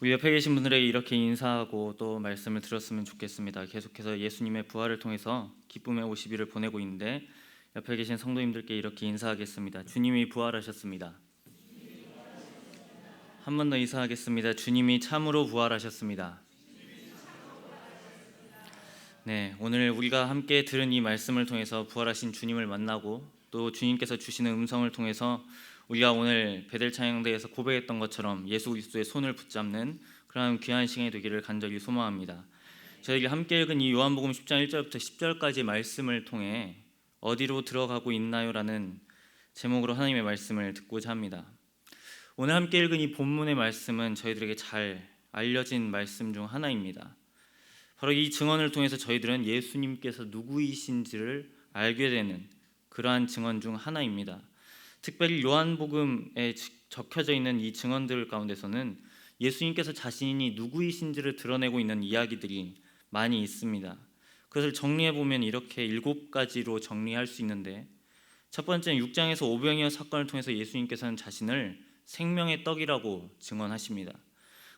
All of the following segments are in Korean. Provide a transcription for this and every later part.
우리 옆에 계신 분들에게 이렇게 인사하고 또 말씀을 들었으면 좋겠습니다. 계속해서 예수님의 부활을 통해서 기쁨의 50일을 보내고 있는데 옆에 계신 성도님들께 이렇게 인사하겠습니다. 주님이 부활하셨습니다. 한 번 더 인사하겠습니다. 주님이 참으로 부활하셨습니다. 네, 오늘 우리가 함께 들은 이 말씀을 통해서 부활하신 주님을 만나고 또 주님께서 주시는 음성을 통해서 우리가 오늘 베델 찬양대에서 고백했던 것처럼 예수 그리스도의 손을 붙잡는 그러한 귀한 시간이 되기를 간절히 소망합니다. 저희가 함께 읽은 이 요한복음 10장 1절부터 10절까지 말씀을 통해 어디로 들어가고 있나요라는 제목으로 하나님의 말씀을 듣고자 합니다. 오늘 함께 읽은 이 본문의 말씀은 저희들에게 잘 알려진 말씀 중 하나입니다. 바로 이 증언을 통해서 저희들은 예수님께서 누구이신지를 알게 되는 그러한 증언 중 하나입니다. 특별히 요한복음에 적혀져 있는 이 증언들 가운데서는 예수님께서 자신이 누구이신지를 드러내고 있는 이야기들이 많이 있습니다. 그것을 정리해보면 이렇게 7가지로 정리할 수 있는데, 첫 번째는 6장에서 오병이어 사건을 통해서 예수님께서는 자신을 생명의 떡이라고 증언하십니다.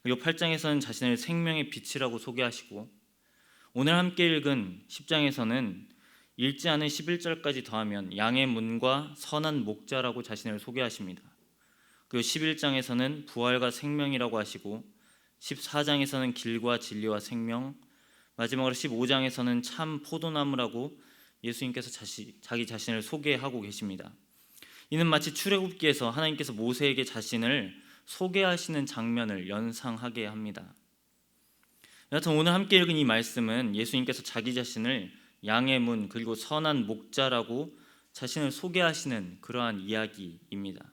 그리고 8장에서는 자신을 생명의 빛이라고 소개하시고, 오늘 함께 읽은 10장에서는 읽지 않은 11절까지 더하면 양의 문과 선한 목자라고 자신을 소개하십니다. 그리고 11장에서는 부활과 생명이라고 하시고, 14장에서는 길과 진리와 생명, 마지막으로 15장에서는 참 포도나무라고 예수님께서 자기 자신을 소개하고 계십니다. 이는 마치 출애굽기에서 하나님께서 모세에게 자신을 소개하시는 장면을 연상하게 합니다. 여하튼 오늘 함께 읽은 이 말씀은 예수님께서 자기 자신을 양의 문 그리고 선한 목자라고 자신을 소개하시는 그러한 이야기입니다.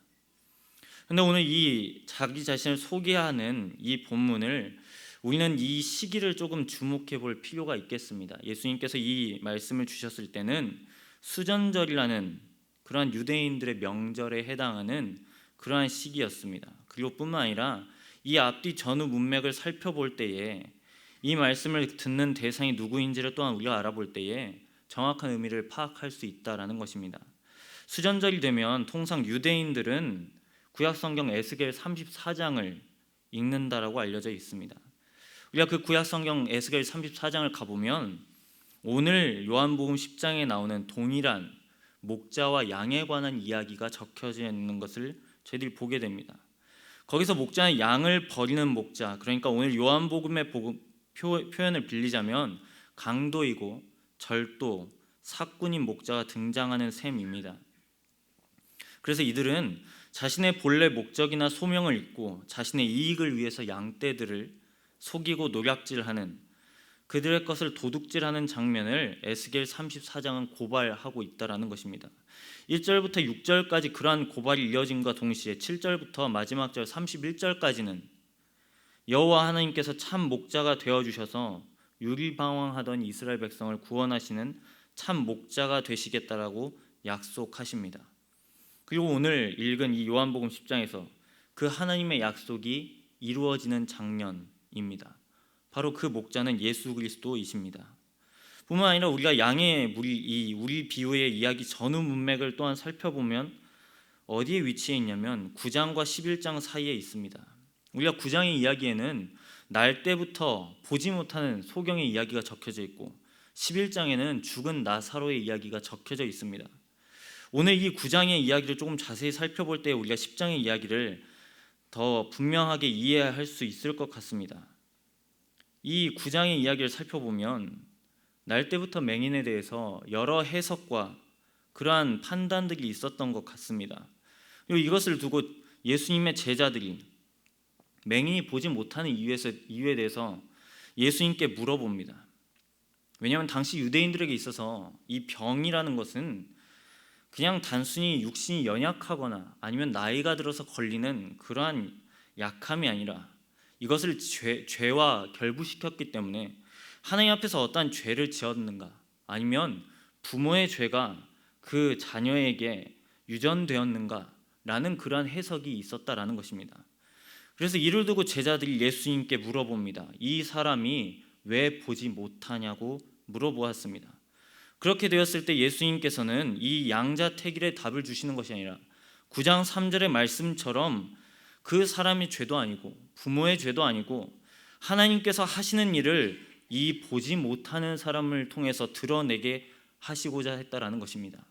그런데 오늘 이 자기 자신을 소개하는 이 본문을 우리는 이 시기를 조금 주목해 볼 필요가 있겠습니다. 예수님께서 이 말씀을 주셨을 때는 수전절이라는 그러한 유대인들의 명절에 해당하는 그러한 시기였습니다. 그리고 뿐만 아니라 이 앞뒤 전후 문맥을 살펴볼 때에 이 말씀을 듣는 대상이 누구인지를 또한 우리가 알아볼 때에 정확한 의미를 파악할 수 있다라는 것입니다. 수전절이 되면 통상 유대인들은 구약성경 에스겔 34장을 읽는다라고 알려져 있습니다. 우리가 그 구약성경 에스겔 34장을 가보면 오늘 요한복음 10장에 나오는 동일한 목자와 양에 관한 이야기가 적혀져 있는 것을 저희들이 보게 됩니다. 거기서 목자는 양을 버리는 목자, 그러니까 오늘 요한복음의 표현을 빌리자면 강도이고 절도, 사꾼인 목자가 등장하는 셈입니다. 그래서 이들은 자신의 본래 목적이나 소명을 잊고 자신의 이익을 위해서 양떼들을 속이고 노략질하는, 그들의 것을 도둑질하는 장면을 에스겔 34장은 고발하고 있다라는 것입니다. 1절부터 6절까지 그러한 고발이 이어짐과 동시에 7절부터 마지막 절 31절까지는 여호와 하나님께서 참 목자가 되어주셔서 유리방황하던 이스라엘 백성을 구원하시는 참 목자가 되시겠다라고 약속하십니다. 그리고 오늘 읽은 이 요한복음 10장에서 그 하나님의 약속이 이루어지는 장면입니다. 바로 그 목자는 예수 그리스도이십니다. 뿐만 아니라 우리가 양의 우리 비유의 이야기 전후 문맥을 또한 살펴보면 어디에 위치해 있냐면 9장과 11장 사이에 있습니다. 우리가 9장의 이야기에는 날 때부터 보지 못하는 소경의 이야기가 적혀져 있고 11장에는 죽은 나사로의 이야기가 적혀져 있습니다. 오늘 이 9장의 이야기를 조금 자세히 살펴볼 때 우리가 10장의 이야기를 더 분명하게 이해할 수 있을 것 같습니다. 이 9장의 이야기를 살펴보면 날 때부터 맹인에 대해서 여러 해석과 그러한 판단들이 있었던 것 같습니다. 그리고 이것을 두고 예수님의 제자들이 맹인이 보지 못하는 이유에 대해서 예수님께 물어봅니다. 왜냐하면 당시 유대인들에게 있어서 이 병이라는 것은 그냥 단순히 육신이 연약하거나 아니면 나이가 들어서 걸리는 그러한 약함이 아니라 이것을 죄와 결부시켰기 때문에 하나님 앞에서 어떠한 죄를 지었는가, 아니면 부모의 죄가 그 자녀에게 유전되었는가라는 그러한 해석이 있었다라는 것입니다. 그래서 이를 두고 제자들이 예수님께 물어봅니다. 이 사람이 왜 보지 못하냐고 물어보았습니다. 그렇게 되었을 때 예수님께서는 이 양자택일의 답을 주시는 것이 아니라 9장 3절의 말씀처럼 그 사람이 죄도 아니고 부모의 죄도 아니고 하나님께서 하시는 일을 이 보지 못하는 사람을 통해서 드러내게 하시고자 했다라는 것입니다.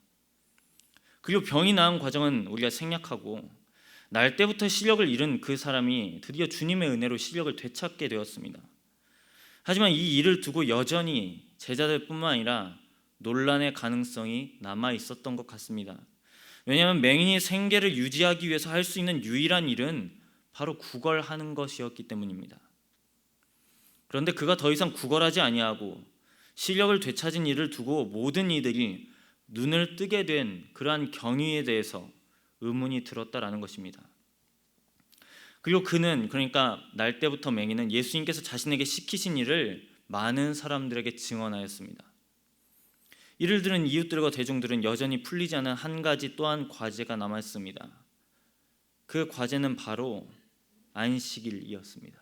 그리고 병이 나은 과정은 우리가 생략하고 날 때부터 시력을 잃은 그 사람이 드디어 주님의 은혜로 시력을 되찾게 되었습니다. 하지만 이 일을 두고 여전히 제자들뿐만 아니라 논란의 가능성이 남아 있었던 것 같습니다. 왜냐하면 맹인이 생계를 유지하기 위해서 할 수 있는 유일한 일은 바로 구걸하는 것이었기 때문입니다. 그런데 그가 더 이상 구걸하지 아니하고 시력을 되찾은 일을 두고 모든 이들이 눈을 뜨게 된 그러한 경위에 대해서 의문이 들었다라는 것입니다. 그리고 그는, 그러니까 날 때부터 맹인은 예수님께서 자신에게 시키신 일을 많은 사람들에게 증언하였습니다. 이를 들은 이웃들과 대중들은 여전히 풀리지 않은 한 가지 또한 과제가 남았습니다. 그 과제는 바로 안식일이었습니다.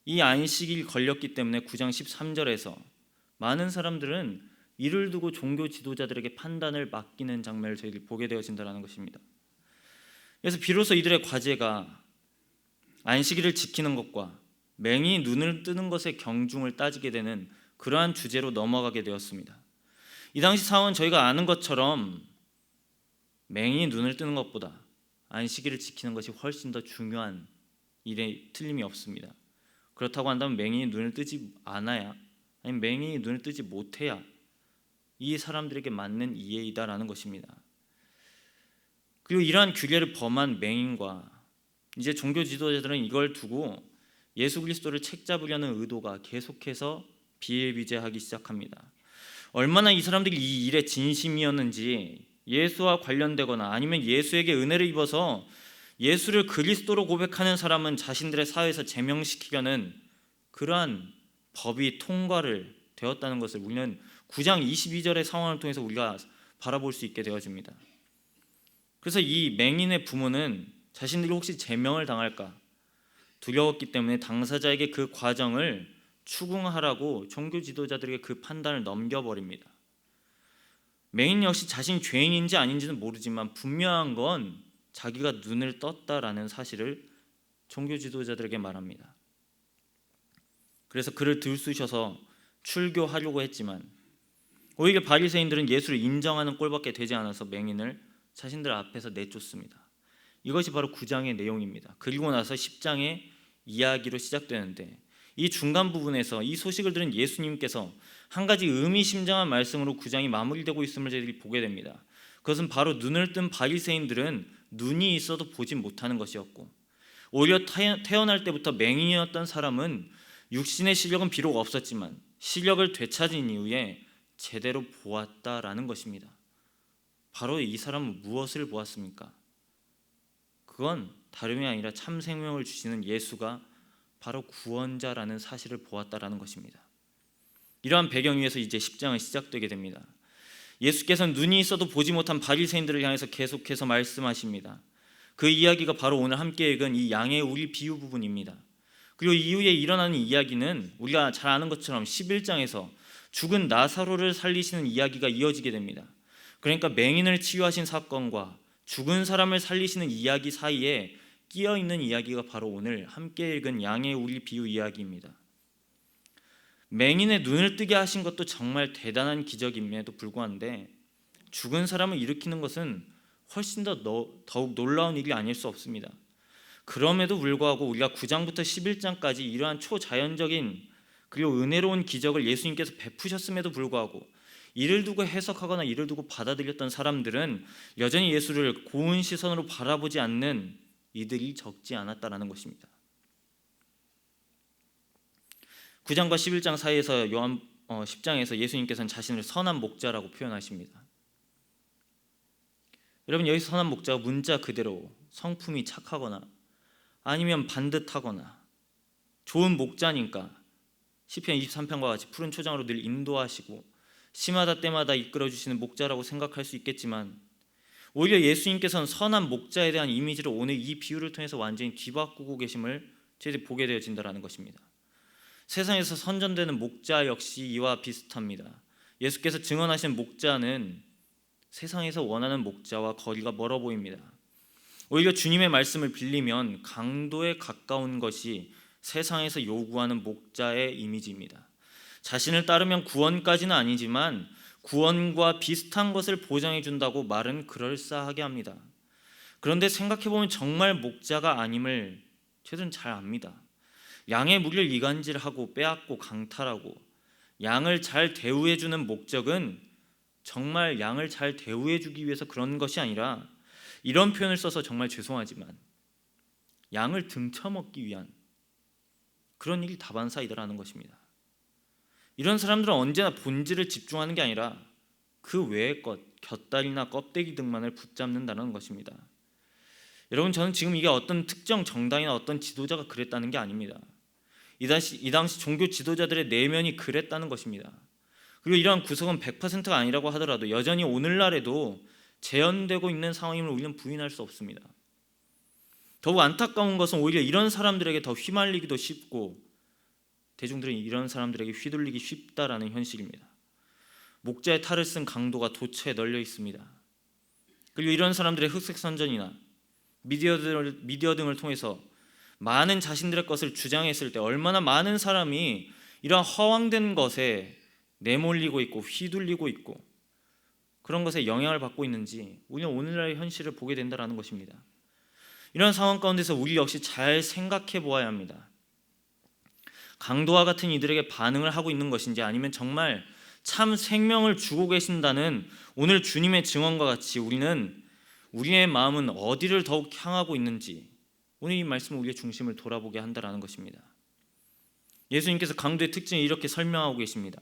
이 안식일이 걸렸기 때문에 9장 13절에서 많은 사람들은 이를 두고 종교 지도자들에게 판단을 맡기는 장면을 저희들이 보게 되어진다는 것입니다. 그래서 비로소 이들의 과제가 안식일을 지키는 것과 맹인이 눈을 뜨는 것의 경중을 따지게 되는 그러한 주제로 넘어가게 되었습니다. 이 당시 상황은 저희가 아는 것처럼 맹인이 눈을 뜨는 것보다 안식일을 지키는 것이 훨씬 더 중요한 일에 틀림이 없습니다. 그렇다고 한다면 맹인이 눈을 뜨지 않아야, 아니면 맹인이 눈을 뜨지 못해야 이 사람들에게 맞는 이해이다라는 것입니다. 그리고 이러한 규례를 범한 맹인과 이제 종교 지도자들은 이걸 두고 예수 그리스도를 책잡으려는 의도가 계속해서 비일비재하기 시작합니다. 얼마나 이 사람들이 이 일에 진심이었는지, 예수와 관련되거나 아니면 예수에게 은혜를 입어서 예수를 그리스도로 고백하는 사람은 자신들의 사회에서 제명시키려는 그러한 법이 통과를 되었다는 것을 우리는 9장 22절의 상황을 통해서 우리가 바라볼 수 있게 되어집니다. 그래서 이 맹인의 부모는 자신들이 혹시 제명을 당할까 두려웠기 때문에 당사자에게 그 과정을 추궁하라고 종교 지도자들에게 그 판단을 넘겨버립니다. 맹인 역시 자신이 죄인인지 아닌지는 모르지만 분명한 건 자기가 눈을 떴다라는 사실을 종교 지도자들에게 말합니다. 그래서 그를 들쑤셔서 출교하려고 했지만 오히려 바리새인들은 예수를 인정하는 꼴밖에 되지 않아서 맹인을 자신들 앞에서 내쫓습니다. 이것이 바로 9장의 내용입니다. 그리고 나서 10장의 이야기로 시작되는데 이 중간 부분에서 이 소식을 들은 예수님께서 한 가지 의미심장한 말씀으로 9장이 마무리되고 있음을 저희들이 보게 됩니다. 그것은 바로 눈을 뜬 바리새인들은 눈이 있어도 보지 못하는 것이었고, 오히려 태어날 때부터 맹인이었던 사람은 육신의 시력은 비록 없었지만 시력을 되찾은 이후에 제대로 보았다라는 것입니다. 바로 이 사람은 무엇을 보았습니까? 그건 다름이 아니라 참 생명을 주시는 예수가 바로 구원자라는 사실을 보았다라는 것입니다. 이러한 배경 위에서 이제 10장은 시작되게 됩니다. 예수께서는 눈이 있어도 보지 못한 바리새인들을 향해서 계속해서 말씀하십니다. 그 이야기가 바로 오늘 함께 읽은 이 양의 우리 비유 부분입니다. 그리고 이후에 일어나는 이야기는 우리가 잘 아는 것처럼 11장에서 죽은 나사로를 살리시는 이야기가 이어지게 됩니다. 그러니까 맹인을 치유하신 사건과 죽은 사람을 살리시는 이야기 사이에 끼어있는 이야기가 바로 오늘 함께 읽은 양의 우리 비유 이야기입니다. 맹인의 눈을 뜨게 하신 것도 정말 대단한 기적임에도 불구한데 죽은 사람을 일으키는 것은 훨씬 더욱 놀라운 일이 아닐 수 없습니다. 그럼에도 불구하고 우리가 9장부터 11장까지 이러한 초자연적인 그리고 은혜로운 기적을 예수님께서 베푸셨음에도 불구하고 이를 두고 해석하거나 이를 두고 받아들였던 사람들은 여전히 예수를 고운 시선으로 바라보지 않는 이들이 적지 않았다라는 것입니다. 9장과 11장 사이에서 10장에서 예수님께서는 자신을 선한 목자라고 표현하십니다. 여러분, 여기서 선한 목자가 문자 그대로 성품이 착하거나 아니면 반듯하거나 좋은 목자니까 시편 23편과 같이 푸른 초장으로 늘 인도하시고 시마다 때마다 이끌어주시는 목자라고 생각할 수 있겠지만 오히려 예수님께서는 선한 목자에 대한 이미지를 오늘 이 비유를 통해서 완전히 뒤바꾸고 계심을 저희들이 보게 되어진다는 것입니다. 세상에서 선전되는 목자 역시 이와 비슷합니다. 예수께서 증언하신 목자는 세상에서 원하는 목자와 거리가 멀어 보입니다. 오히려 주님의 말씀을 빌리면 강도에 가까운 것이 세상에서 요구하는 목자의 이미지입니다. 자신을 따르면 구원까지는 아니지만 구원과 비슷한 것을 보장해 준다고 말은 그럴싸하게 합니다. 그런데 생각해보면 정말 목자가 아님을 저들은 잘 압니다. 양의 무리를 이간질하고 빼앗고 강탈하고 양을 잘 대우해주는 목적은 정말 양을 잘 대우해주기 위해서 그런 것이 아니라, 이런 표현을 써서 정말 죄송하지만 양을 등쳐먹기 위한 그런 일이 다반사이다라는 것입니다. 이런 사람들은 언제나 본질을 집중하는 게 아니라 그 외의 것, 곁다리나 껍데기 등만을 붙잡는다는 것입니다. 여러분, 저는 지금 이게 어떤 특정 정당이나 어떤 지도자가 그랬다는 게 아닙니다. 이 당시 종교 지도자들의 내면이 그랬다는 것입니다. 그리고 이러한 구석은 100%가 아니라고 하더라도 여전히 오늘날에도 재현되고 있는 상황임을 우리는 부인할 수 없습니다. 더욱 안타까운 것은 오히려 이런 사람들에게 더 휘말리기도 쉽고 대중들은 이런 사람들에게 휘둘리기 쉽다라는 현실입니다. 목자의 탈을 쓴 강도가 도처에 널려 있습니다. 그리고 이런 사람들의 흑색선전이나 미디어 등을 통해서 많은 자신들의 것을 주장했을 때 얼마나 많은 사람이 이러한 허황된 것에 내몰리고 있고 휘둘리고 있고 그런 것에 영향을 받고 있는지 우리는 오늘날의 현실을 보게 된다는 것입니다. 이런 상황 가운데서 우리 역시 잘 생각해 보아야 합니다. 강도와 같은 이들에게 반응을 하고 있는 것인지, 아니면 정말 참 생명을 주고 계신다는 오늘 주님의 증언과 같이 우리의 마음은 어디를 더욱 향하고 있는지, 오늘 이 말씀은 우리의 중심을 돌아보게 한다는 것입니다. 예수님께서 강도의 특징을 이렇게 설명하고 계십니다.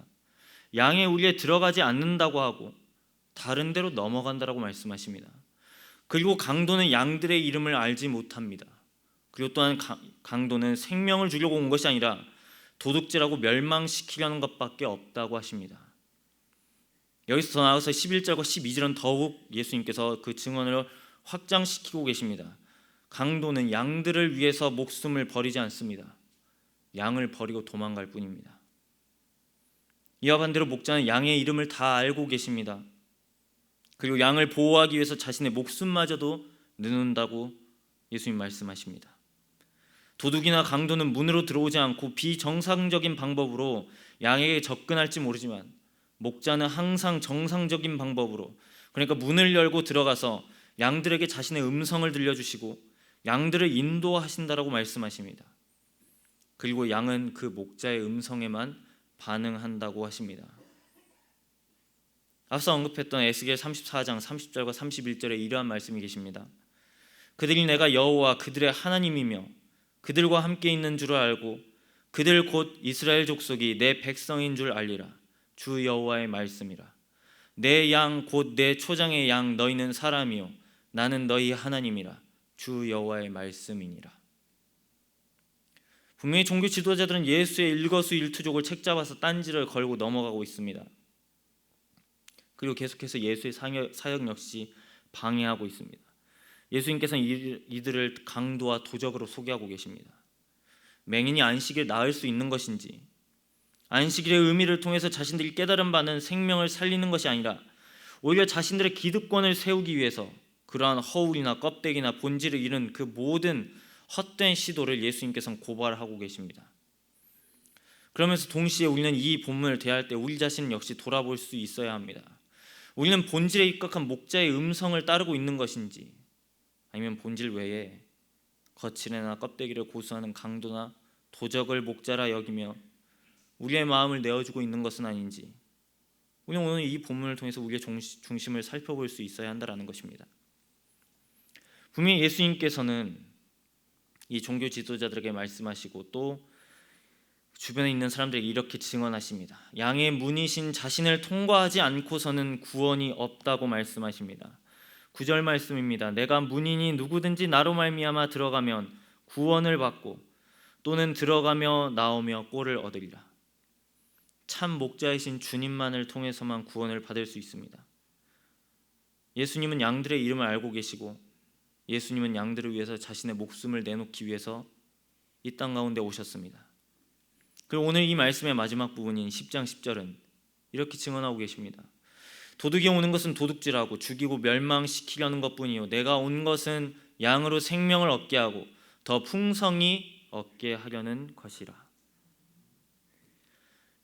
양의 우리에 들어가지 않는다고 하고 다른 데로 넘어간다라고 말씀하십니다. 그리고 강도는 양들의 이름을 알지 못합니다. 그리고 또한 강도는 생명을 주려고 온 것이 아니라 도둑질하고 멸망시키려는 것밖에 없다고 하십니다. 여기서 더 나아가서 11절과 12절은 더욱 예수님께서 그 증언을 확장시키고 계십니다. 강도는 양들을 위해서 목숨을 버리지 않습니다. 양을 버리고 도망갈 뿐입니다. 이와 반대로 목자는 양의 이름을 다 알고 계십니다. 그리고 양을 보호하기 위해서 자신의 목숨마저도 내놓는다고 예수님 말씀하십니다. 도둑이나 강도는 문으로 들어오지 않고 비정상적인 방법으로 양에게 접근할지 모르지만, 목자는 항상 정상적인 방법으로, 그러니까 문을 열고 들어가서 양들에게 자신의 음성을 들려주시고 양들을 인도하신다라고 말씀하십니다. 그리고 양은 그 목자의 음성에만 반응한다고 하십니다. 앞서 언급했던 에스겔 34장 30절과 31절에 이러한 말씀이 계십니다. 그들이 내가 여호와 그들의 하나님이며 그들과 함께 있는 줄을 알고 그들 곧 이스라엘 족속이 내 백성인 줄 알리라. 주 여호와의 말씀이라. 내 양 곧 내 초장의 양 너희는 사람이요 나는 너희 하나님이라. 주 여호와의 말씀이니라. 분명히 종교 지도자들은 예수의 일거수일투족을 책잡아서 딴지를 걸고 넘어가고 있습니다. 그리고 계속해서 예수의 사역 역시 방해하고 있습니다. 예수님께서는 이들을 강도와 도적으로 소개하고 계십니다. 맹인이 안식일 나을 수 있는 것인지, 안식일의 의미를 통해서 자신들이 깨달은 바는 생명을 살리는 것이 아니라 오히려 자신들의 기득권을 세우기 위해서 그러한 허울이나 껍데기나 본질을 잃은 그 모든 헛된 시도를 예수님께서는 고발하고 계십니다. 그러면서 동시에 우리는 이 본문을 대할 때 우리 자신 역시 돌아볼 수 있어야 합니다. 우리는 본질에 입각한 목자의 음성을 따르고 있는 것인지, 아니면 본질 외에 거칠애나 껍데기를 고수하는 강도나 도적을 목자라 여기며 우리의 마음을 내어주고 있는 것은 아닌지, 우리는 오늘 이 본문을 통해서 우리의 중심을 살펴볼 수 있어야 한다는 것입니다. 분명히 예수님께서는 이 종교 지도자들에게 말씀하시고 또 주변에 있는 사람들에게 이렇게 증언하십니다. 양의 문이신 자신을 통과하지 않고서는 구원이 없다고 말씀하십니다. 9절 말씀입니다. 내가 문이니 누구든지 나로 말미암아 들어가면 구원을 받고 또는 들어가며 나오며 꼴을 얻으리라. 참 목자이신 주님만을 통해서만 구원을 받을 수 있습니다. 예수님은 양들의 이름을 알고 계시고 예수님은 양들을 위해서 자신의 목숨을 내놓기 위해서 이 땅 가운데 오셨습니다. 그리고 오늘 이 말씀의 마지막 부분인 10장 10절은 이렇게 증언하고 계십니다. 도둑이 오는 것은 도둑질하고 죽이고 멸망시키려는 것뿐이요 내가 온 것은 양으로 생명을 얻게 하고 더 풍성히 얻게 하려는 것이라.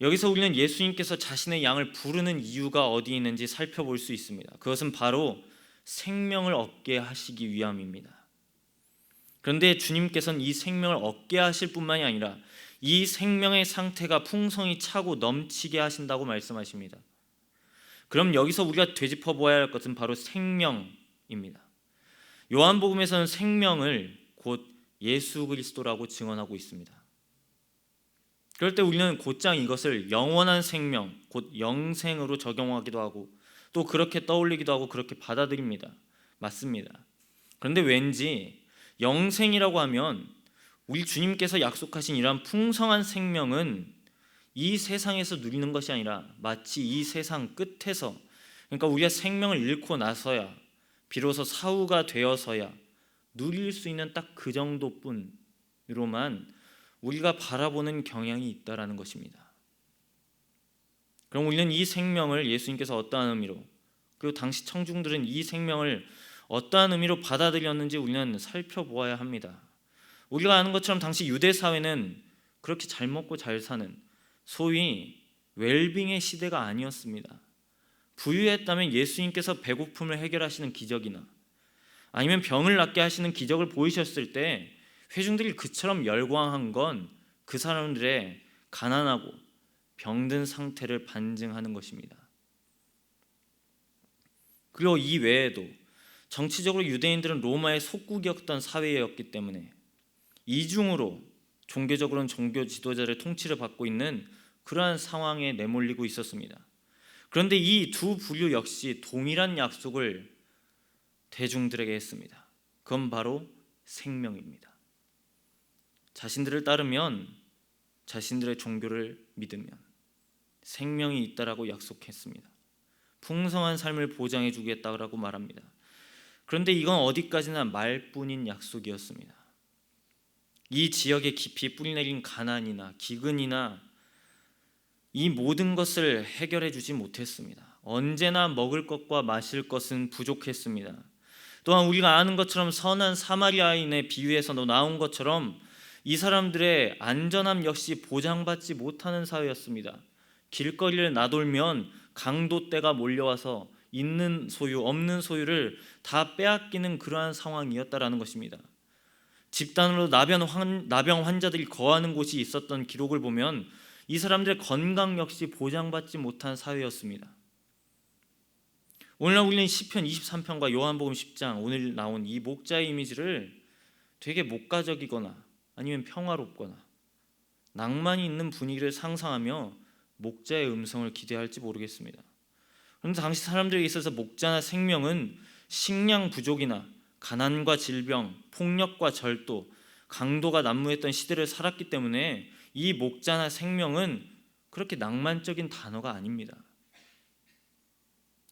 여기서 우리는 예수님께서 자신의 양을 부르는 이유가 어디 있는지 살펴볼 수 있습니다. 그것은 바로 생명을 얻게 하시기 위함입니다. 그런데 주님께서는 이 생명을 얻게 하실 뿐만이 아니라 이 생명의 상태가 풍성히 차고 넘치게 하신다고 말씀하십니다. 그럼 여기서 우리가 되짚어 보아야 할 것은 바로 생명입니다. 요한복음에서는 생명을 곧 예수 그리스도라고 증언하고 있습니다. 그럴 때 우리는 곧장 이것을 영원한 생명, 곧 영생으로 적용하기도 하고 또 그렇게 떠올리기도 하고 그렇게 받아들입니다. 맞습니다. 그런데 왠지 영생이라고 하면 우리 주님께서 약속하신 이러한 풍성한 생명은 이 세상에서 누리는 것이 아니라 마치 이 세상 끝에서, 그러니까 우리가 생명을 잃고 나서야 비로소 사후가 되어서야 누릴 수 있는 딱 그 정도뿐으로만 우리가 바라보는 경향이 있다라는 것입니다. 그럼 우리는 이 생명을 예수님께서 어떠한 의미로, 그리고 당시 청중들은 이 생명을 어떠한 의미로 받아들였는지 우리는 살펴보아야 합니다. 우리가 아는 것처럼 당시 유대 사회는 그렇게 잘 먹고 잘 사는 소위 웰빙의 시대가 아니었습니다. 부유했다면 예수님께서 배고픔을 해결하시는 기적이나 아니면 병을 낫게 하시는 기적을 보이셨을 때 회중들이 그처럼 열광한 건 그 사람들의 가난하고 병든 상태를 반증하는 것입니다. 그리고 이 외에도 정치적으로 유대인들은 로마의 속국이었던 사회였기 때문에 이중으로 종교적으로는 종교 지도자의 통치를 받고 있는 그러한 상황에 내몰리고 있었습니다. 그런데 이 두 부류 역시 동일한 약속을 대중들에게 했습니다. 그건 바로 생명입니다. 자신들을 따르면, 자신들의 종교를 믿으면 생명이 있다라고 약속했습니다. 풍성한 삶을 보장해 주겠다라고 말합니다. 그런데 이건 어디까지나 말뿐인 약속이었습니다. 이 지역에 깊이 뿌리내린 가난이나 기근이나 이 모든 것을 해결해 주지 못했습니다. 언제나 먹을 것과 마실 것은 부족했습니다. 또한 우리가 아는 것처럼 선한 사마리아인의 비유에서도 나온 것처럼 이 사람들의 안전함 역시 보장받지 못하는 사회였습니다. 길거리를 나돌면 강도떼가 몰려와서 있는 소유 없는 소유를 다 빼앗기는 그러한 상황이었다라는 것입니다. 집단으로 나병 환자들이 거하는 곳이 있었던 기록을 보면 이 사람들의 건강 역시 보장받지 못한 사회였습니다. 오늘날 우리는 시편 23편과 요한복음 10장 오늘 나온 이 목자의 이미지를 되게 목가적이거나 아니면 평화롭거나 낭만이 있는 분위기를 상상하며 목자의 음성을 기대할지 모르겠습니다. 그런데 당시 사람들에게 있어서 목자나 생명은 식량 부족이나 가난과 질병, 폭력과 절도, 강도가 난무했던 시대를 살았기 때문에 이 목자나 생명은 그렇게 낭만적인 단어가 아닙니다.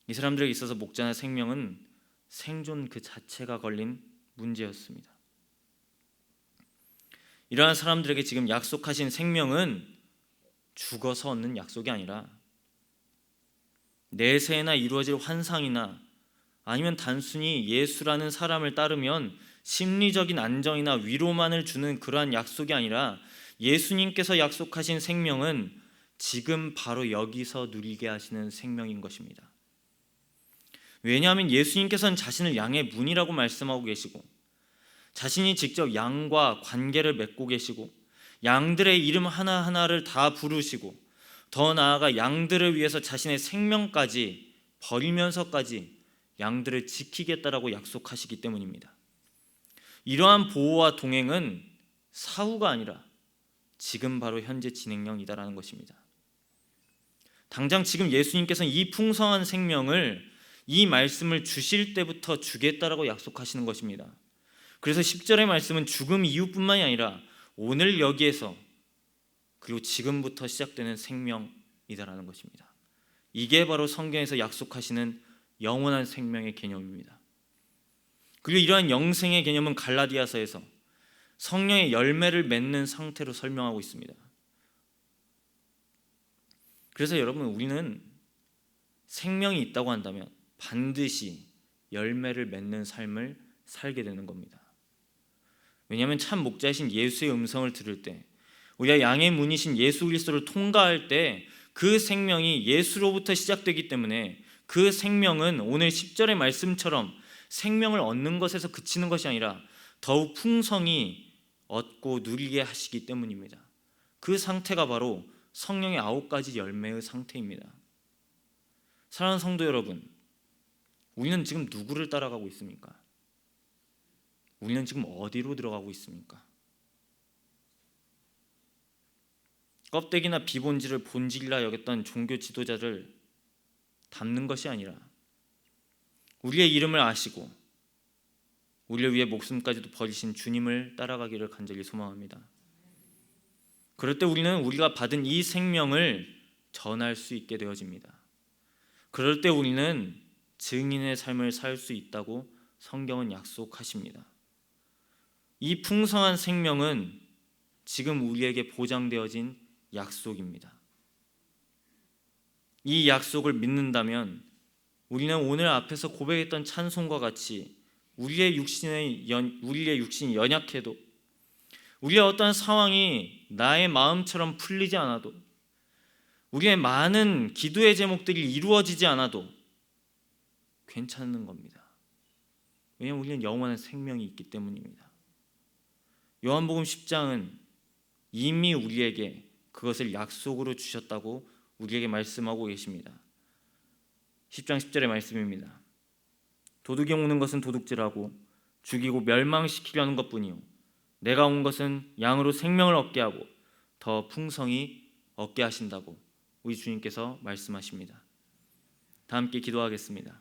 이 사람들에게 있어서 목자나 생명은 생존 그 자체가 걸린 문제였습니다. 이러한 사람들에게 지금 약속하신 생명은 죽어서 얻는 약속이 아니라 내세에나 이루어질 환상이나 아니면 단순히 예수라는 사람을 따르면 심리적인 안정이나 위로만을 주는 그러한 약속이 아니라 예수님께서 약속하신 생명은 지금 바로 여기서 누리게 하시는 생명인 것입니다. 왜냐하면 예수님께서는 자신을 양의 문이라고 말씀하고 계시고 자신이 직접 양과 관계를 맺고 계시고 양들의 이름 하나하나를 다 부르시고 더 나아가 양들을 위해서 자신의 생명까지 버리면서까지 양들을 지키겠다라고 약속하시기 때문입니다. 이러한 보호와 동행은 사후가 아니라 지금 바로 현재 진행형이다라는 것입니다. 당장 지금 예수님께서는 이 풍성한 생명을 이 말씀을 주실 때부터 주겠다라고 약속하시는 것입니다. 그래서 10절의 말씀은 죽음 이후뿐만이 아니라 오늘 여기에서 그리고 지금부터 시작되는 생명이다라는 것입니다. 이게 바로 성경에서 약속하시는 영원한 생명의 개념입니다. 그리고 이러한 영생의 개념은 갈라디아서에서 성령의 열매를 맺는 상태로 설명하고 있습니다. 그래서 여러분, 우리는 생명이 있다고 한다면 반드시 열매를 맺는 삶을 살게 되는 겁니다. 왜냐하면 참 목자이신 예수의 음성을 들을 때, 우리가 양의 문이신 예수 그리스도를 통과할 때 그 생명이 예수로부터 시작되기 때문에 그 생명은 오늘 10절의 말씀처럼 생명을 얻는 것에서 그치는 것이 아니라 더욱 풍성히 얻고 누리게 하시기 때문입니다. 그 상태가 바로 성령의 9가지 열매의 상태입니다. 사랑하는 성도 여러분, 우리는 지금 누구를 따라가고 있습니까? 우리는 지금 어디로 들어가고 있습니까? 껍데기나 비본질을 본질이라 여겼던 종교 지도자를 닮는 것이 아니라 우리의 이름을 아시고 우리를 위해 목숨까지도 버리신 주님을 따라가기를 간절히 소망합니다. 그럴 때 우리는 우리가 받은 이 생명을 전할 수 있게 되어집니다. 그럴 때 우리는 증인의 삶을 살 수 있다고 성경은 약속하십니다. 이 풍성한 생명은 지금 우리에게 보장되어진 약속입니다. 이 약속을 믿는다면 우리는 오늘 앞에서 고백했던 찬송과 같이 우리의 육신이 연약해도, 우리의 어떤 상황이 나의 마음처럼 풀리지 않아도, 우리의 많은 기도의 제목들이 이루어지지 않아도 괜찮은 겁니다. 왜냐하면 우리는 영원한 생명이 있기 때문입니다. 요한복음 10장은 이미 우리에게 그것을 약속으로 주셨다고 우리에게 말씀하고 계십니다. 10장 10절의 말씀입니다. 도둑이 오는 것은 도둑질하고 죽이고 멸망시키려는 것뿐이요 내가 온 것은 양으로 생명을 얻게 하고 더 풍성히 얻게 하신다고 우리 주님께서 말씀하십니다. 다 함께 기도하겠습니다.